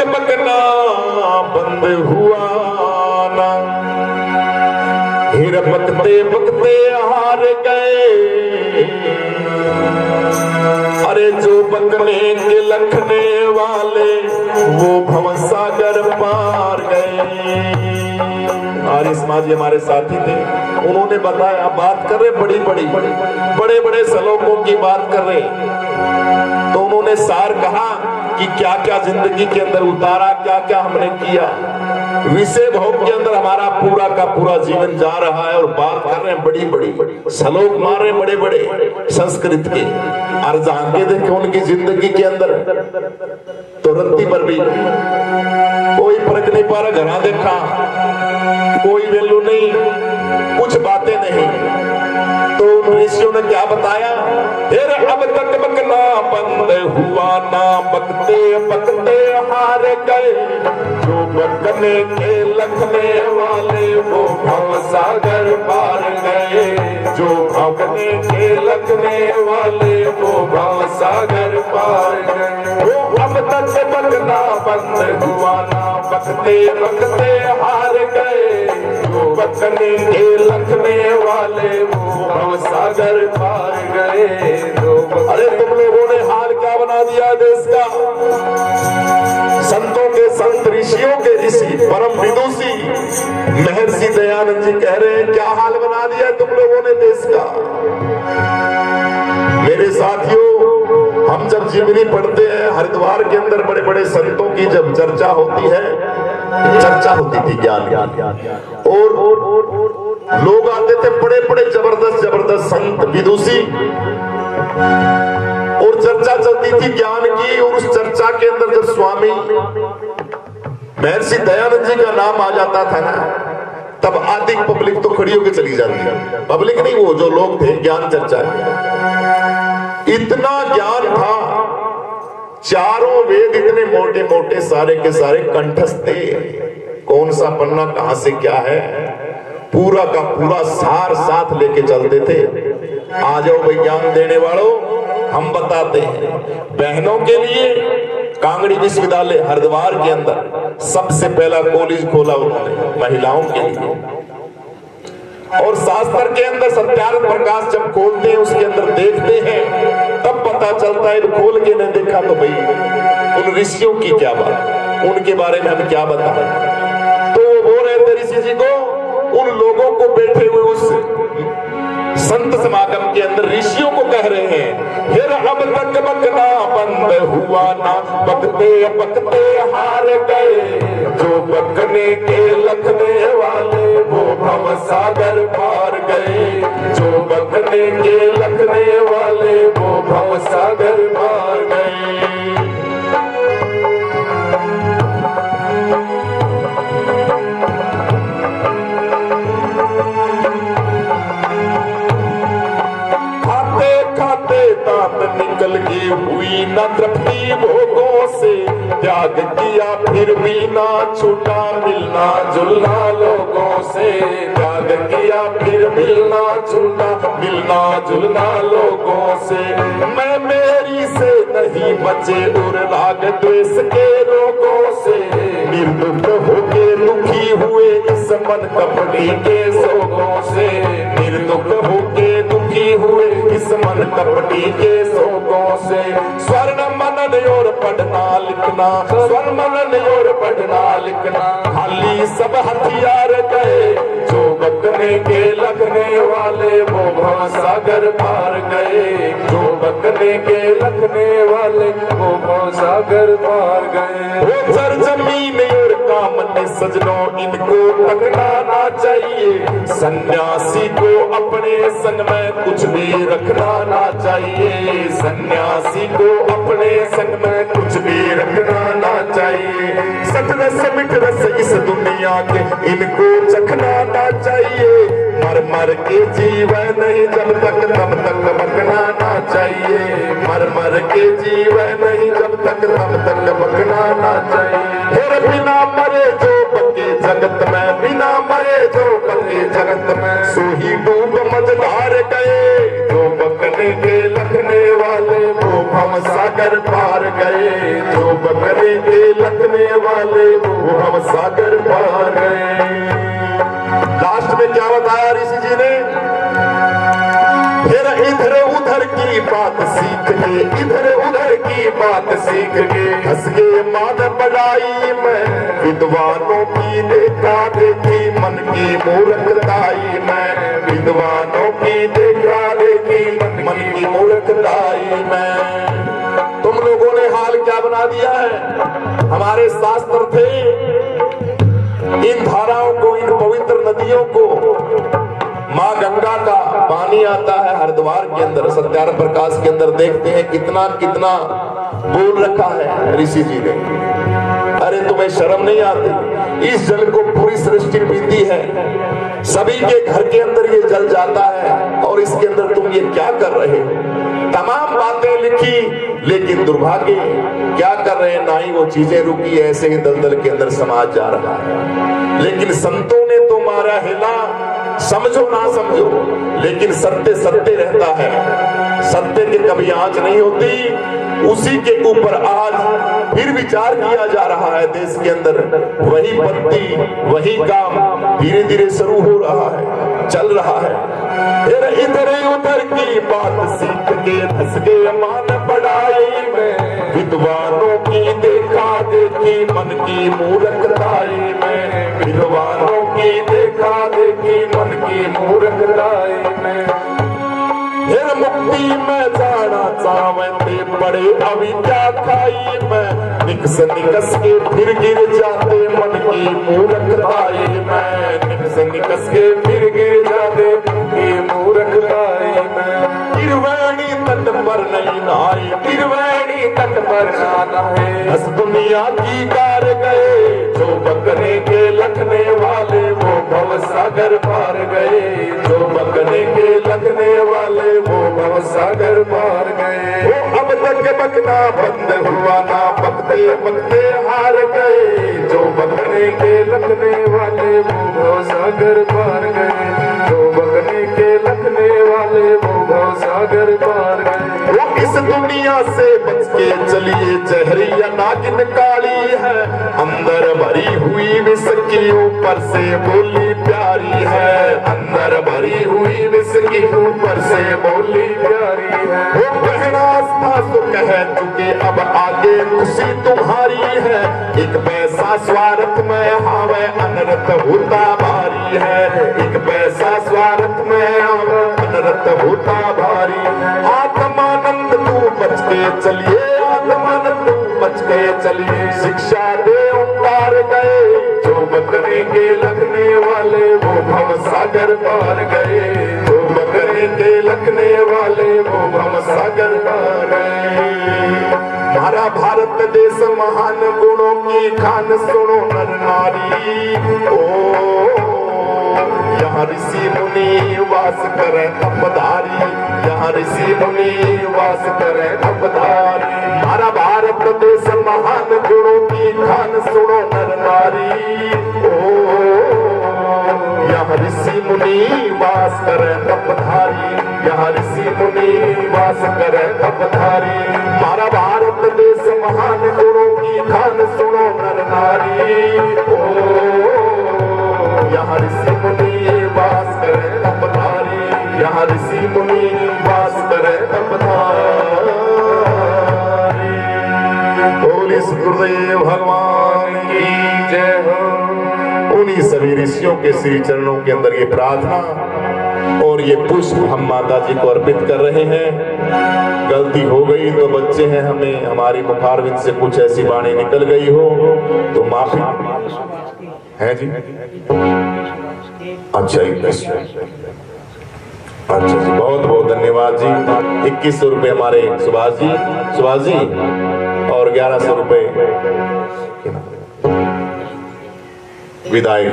बकना बंद हुआ ना, फिर बकते बकते हार गए। अरे जो बकने के लखने वाले वो भवसागर पार गए। आरिस माँ जी हमारे साथी थे, उन्होंने बताया, बात कर रहे बड़े बड़े श्लोकों की बात कर रहे, तो उन्होंने सार कहा कि क्या क्या जिंदगी के अंदर उतारा, क्या क्या हमने किया। विषय भोग के अंदर हमारा पूरा का पूरा जीवन जा रहा है और बात कर रहे हैं बड़ी श्लोक मार रहे बड़े बड़े संस्कृत के। और जान के देखे उनकी जिंदगी के अंदर तो रत्ती पर भी कोई फर्क नहीं पा रहा, घरा देखा कोई वैल्यू नहीं, कुछ बातें नहीं। तो ऋषियों ने क्या बताया, फिर अब तक बकना बंद हुआ ना, बकते बकते हार गए। जो बकने के लखने वाले वो भवसागर पार गए। जो बकने के लखने वाले वो भवसागर पार गए। वो अब तक बकना बंद हुआ ना, बकते बकते हार गए। जो बकने के लखने वाले वो भवसागर पार गए। अरे तुम लोगों ने हाल क्या बना दिया देश का। संतों के संत, ऋषियों के ऋषि, परम विदुषी महर्षि दयानंद जी कह रहे हैं, क्या हाल बना दिया तुम लोगों ने देश का। मेरे साथियों, हम जब जीवनी पढ़ते हैं, हरिद्वार के अंदर बड़े बड़े संतों की जब चर्चा होती है, चर्चा होती थी ज्ञान और लोग आते थे बड़े बड़े जबरदस्त संत विदुषी, और चर्चा चलती थी ज्ञान की। और उस चर्चा के अंदर जब स्वामी महर्षि दयानंद जी का नाम आ जाता था ना, तब आधी पब्लिक तो खड़ी होकर चली जाती है। पब्लिक नहीं, वो जो लोग थे ज्ञान चर्चा, इतना ज्ञान था, चारों वेद इतने मोटे मोटे सारे के सारे कंठस्थ थे। कौन सा पन्ना कहां से क्या है, पूरा का पूरा सार साथ लेके चलते थे। आ जाओ भाई ज्ञान देने वालों, हम बताते हैं। बहनों के लिए कांगड़ी विश्वविद्यालय हरिद्वार के अंदर सबसे पहला कॉलेज खोला उन्होंने महिलाओं के लिए। और शास्त्र के अंदर सत्यार्थ प्रकाश जब खोलते हैं, उसके अंदर देखते हैं, तब पता चलता है। खोल के नहीं देखा तो भाई उन ऋषियों की क्या बात, उनके बारे में हम क्या बताएं। तो वो बोल रहे थे ऋषि जी को, उन लोगों को बैठे हुए उस संत समागम के अंदर ऋषियों को कह रहे हैं, फिर अब तक बकना बंद हुआ ना, बकते बकते हार गए। जो बकने के लखने वाले वो भवसागर पार गए। जो बकने के लखने वाले वो भवसागर पार गए। निकल गई हुई न तृप्ति भोगों से, त्याग किया फिर भी ना छूटा मिलना जुलना लोगों से। त्याग किया फिर मिलना छूटा मिलना जुलना लोगों से। मैं मेरी से नहीं बचे और राग द्वेष के रोगों से। निर्दुख होके दुखी हुए इस मन कपटी के सोगों से। निर्दुख होके दुखी हुए इस मन कपटी के सोगों से। स्वर्ण मनन और पढ़ना लिखना, स्वर्ण मनन और पढ़ना लिखना, खाली सब हथियार गए। जो बकने के लगने वाले वो भवसागर पार गए। जो बकने के लगने वाले वो भवसागर पार गए। वो जमीन और कामने सजनों, इनको तकना ना चाहिए। सन्यासी को अपने संग में कुछ भी रखना ना चाहिए। सन्यासी को अपने संग में कुछ भी रखना ना चाहिए। सत रस मिठ रस इस दुनिया के इनको चखना ना चाहिए। मर मर के जीवन नहीं जब तक तब तक बकना ना चाहिए। मर मर के जीवन नहीं जब तक तब तक बकना ना चाहिए। फिर बिना मरे जो बके जगत में, बिना मरे जो बके जगत में, सो ही डूब मझधार गए। जो बकने के लखने वाले वो भवसागर पार गए। जो बकने बकने के लखने वाले वो हम सागर पार गए। लास्ट में क्या बताया ऋषि जी ने, फिर इधर उधर की बात सीख के, इधर उधर की बात सीख के हंस के मान बढ़ाई मैं, विद्वानों की देखा देखी मन की मूर्खताई मैं, विद्वानों की देखा देखी मन की मूर्खताई मैं। तुम लोगों ने हाल क्या बना दिया है। हमारे शास्त्र थे, इन धाराओं को, इन पवित्र नदियों को, माँ गंगा का पानी आता है हरिद्वार के अंदर, सत्यार्थ प्रकाश के अंदर देखते हैं कितना कितना बोल रखा है ऋषि जी ने। अरे तुम्हें शर्म नहीं आती? इस जल को पूरी सृष्टि पीती है, सभी के घर के अंदर ये जल जाता है और इसके अंदर तुम ये क्या कर रहे हो? तमाम बातें लिखी, लेकिन दुर्भाग्य क्या कर रहे हैं, ना ही वो चीजें रुकी, ऐसे ही दलदल के अंदर समाज जा रहा है। लेकिन संतों ने तो मारा हिला, समझो ना समझो, लेकिन सत्य सत्य रहता है, सत्य की कभी आंच नहीं होती। उसी के ऊपर आज फिर विचार किया जा रहा है देश के अंदर, वही पत्ती वही काम धीरे धीरे शुरू हो रहा है, चल रहा है। फिर इधर उधर की बात सीख के धस के मान बढ़ाई में, विद्वानों की देखा देखी मन की मूर्खताई में, विद्वानों की देखा देखी मन की मूर्खताई में। फिर मुक्ति में जाना चाहते बड़े अविद्या खाई में, निकस निकस के फिर गिर जाते मन की मूर्खताई में, निकस निकस के फिर गिर जाते की मूर्खताई में। त्रिवेणी तट पर नहीं नहाए, त्रिवेणी तट पर ना नहाए, हंस दुनिया की कार गए, जो बकने के लखने वाले वो भव सागर पार गए, जो बकने के लखने वाले वो भव सागर पार गए। वो अब तक बकना बंद हुआ ना, बकते बकते हार गए, जो बकने के लखने वाले वो भव सागर पार गए, जो बकने के लखने वाले वो भव सागर पार गए। वो इस दुनिया से बच के चलिए, जहरिया नागिन काली है, अंदर भरी हुई विष की ऊपर से बोली प्यारी है, अंदर भरी हुई विष की ऊपर से बोली प्यारी है। वो कहना था तो कह चुके, अब आगे खुशी तुम्हारी है, एक पैसा स्वार्थ में हावे अनर्थ होता भारी है, एक पैसा स्वार्थ में हावे अनर्थ होता भारी। आत्मानंद तू बच के चलिए, आत्मानंद तू बच के चलिए, शिक्षा दे उतार गए, जो बकने के लगने वाले वो भव सागर पार गए, जो बकने के लगने वाले वो भव सागर पार गए। हमारा भारत देश महान गुणों की खान, सुनो नर नारी, ओ यहाँ ऋषि मुनि वास करे तपधारी, यहाँ ऋषि मुनि वास करे तपधारी। हमारा भारत देश महान गुणों की खान, सुनो नर नारी, ओ यहाँ ऋषि मुनि वास करे तपधारी, यहाँ ऋषि मुनि वास करे तपधारी। हमारा भारत देश महान गुणों की खान, सुनो नर नारी, ओ यहाँ ऋषि मुनि वास करे तपधारी, यहाँ ऋषि मुनि वास करे तपधारी। बोले गुरुदेव भगवान की जय हो। उन्हीं सभी ऋषियों के श्री चरणों के अंदर ये प्रार्थना और ये पुष्प हम माता जी को अर्पित कर रहे हैं। गलती हो गई तो बच्चे हैं, हमें हमारी मुखारविंद से कुछ ऐसी वाणी निकल गई हो तो माफी है जी। अच्छा अच्छा जी, बहुत बहुत धन्यवाद जी। 2100 रुपए हमारे सुभाष जी और 1100 रुपए विदाई।